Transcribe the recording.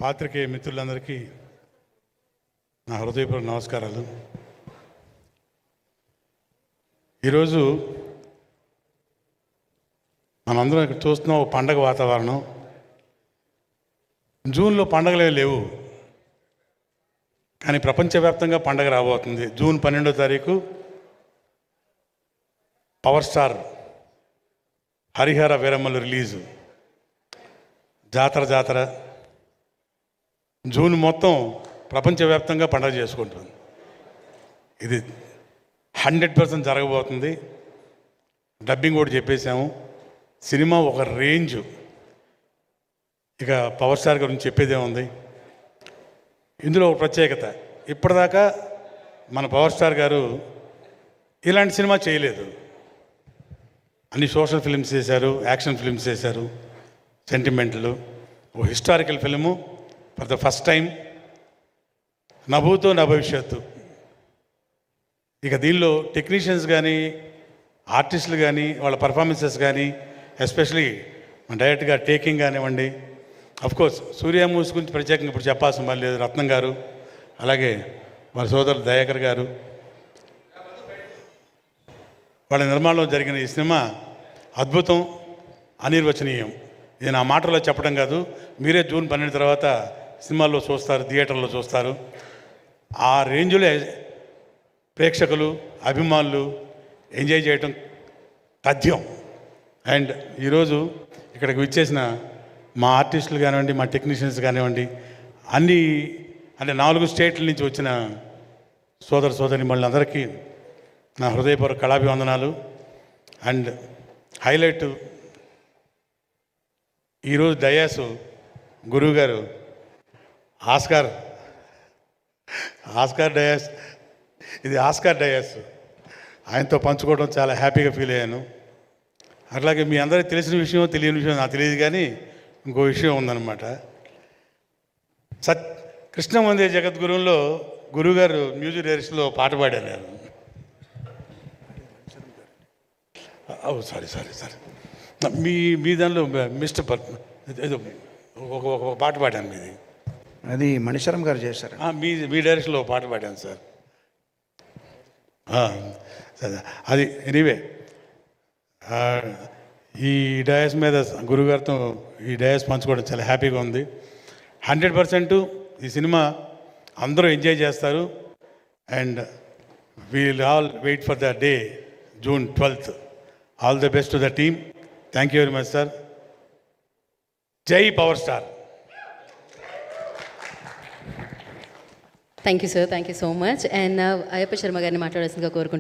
పాత్రికేయ మిత్రులందరికీ నా హృదయపూర్వక నమస్కారాలు. ఈరోజు మనందరం ఇక్కడ చూస్తున్నాం ఒక పండగ వాతావరణం. జూన్లో పండగలే లేవు, కానీ ప్రపంచవ్యాప్తంగా పండగ రాబోతుంది. జూన్ 12వ తారీఖు పవర్ స్టార్ హరిహర వీరమ్మలు రిలీజు. జాతర జూన్ మొత్తం ప్రపంచవ్యాప్తంగా పండగ చేసుకుంటుంది. ఇది 100% జరగబోతుంది. డబ్బింగ్ కూడా చెప్పేశాము. సినిమా ఒక రేంజ్. ఇక పవర్ స్టార్ గురించి చెప్పేదే ఉంది. ఇందులో ఒక ప్రత్యేకత, ఇప్పటిదాకా మన పవర్ స్టార్ గారు ఇలాంటి సినిమా చేయలేదు. అన్ని సోషల్ ఫిల్మ్స్ చేశారు, యాక్షన్ ఫిల్మ్స్ చేశారు, సెంటిమెంట్లు. ఓ historical film for the first time, నా భూతో నా భవిష్యత్తు. ఇక దీనిలో టెక్నీషియన్స్ కానీ, ఆర్టిస్టులు కానీ, వాళ్ళ పర్ఫార్మెన్సెస్ కానీ, ఎస్పెషలీ డైరెక్ట్గా టేకింగ్ కానివ్వండి. అఫ్కోర్స్ సూర్య మూవీస్ గురించి ప్రత్యేకంగా ఇప్పుడు చెప్పాల్సిన పని లేదు. రత్నం గారు, అలాగే వారి సోదరుడు దయాకర్ గారు, వాళ్ళ నిర్మాణంలో జరిగిన ఈ సినిమా అద్భుతం, అనిర్వచనీయం. ఇది నా మాటల్లో చెప్పడం కాదు, మీరే జూన్ 12 తర్వాత సినిమాల్లో చూస్తారు, థియేటర్లో చూస్తారు. ఆ రేంజ్లో ప్రేక్షకులు, అభిమానులు ఎంజాయ్ చేయటం తథ్యం. అండ్ ఈరోజు ఇక్కడికి విచ్చేసిన మా ఆర్టిస్టులు కానివ్వండి, మా టెక్నీషియన్స్ కానివ్వండి, అన్ని అంటే 4 స్టేట్ల నుంచి వచ్చిన సోదరిమణులందరికీ నా హృదయపూర్వక కళాభివందనాలు. అండ్ హైలైట్, ఈరోజు డయాసు గురువు గారు ఆస్కార్ డయాస్, ఇది ఆస్కార్ డయాస్, ఆయనతో పంచుకోవడం చాలా హ్యాపీగా ఫీల్ అయ్యాను. అట్లాగే మీ అందరికీ తెలిసిన విషయం, తెలియని విషయం నాకు తెలియదు, కానీ ఇంకో విషయం ఉందన్నమాట. కృష్ణ వందే జగద్గురువులో గురువుగారు మ్యూజిక్ డైరెక్షన్లో పాట పాడాను నేను. సారీ మీ దానిలో మిస్టర్ ఏదో ఒక పాట పాడాను మీది. అది మణిశరం గారు చేశారు. మీ డైరెక్షన్లో పాట పాడాను సార్. అది ఎనీవే, ఈ డయాస్ మీద గురుగారితో ఈ డయాస్ పంచుకోవడం చాలా హ్యాపీగా ఉంది. 100% ఈ సినిమా అందరూ ఎంజాయ్ చేస్తారు. And we'll all wait for the day, June 12th. All the best to the team. Thank you very much sir. జై power star. Thank you sir, thank you so much. And Ayyappa Sharma గారిని మాట్లాడాల్సిందిగా కోరుకుంటున్నాను.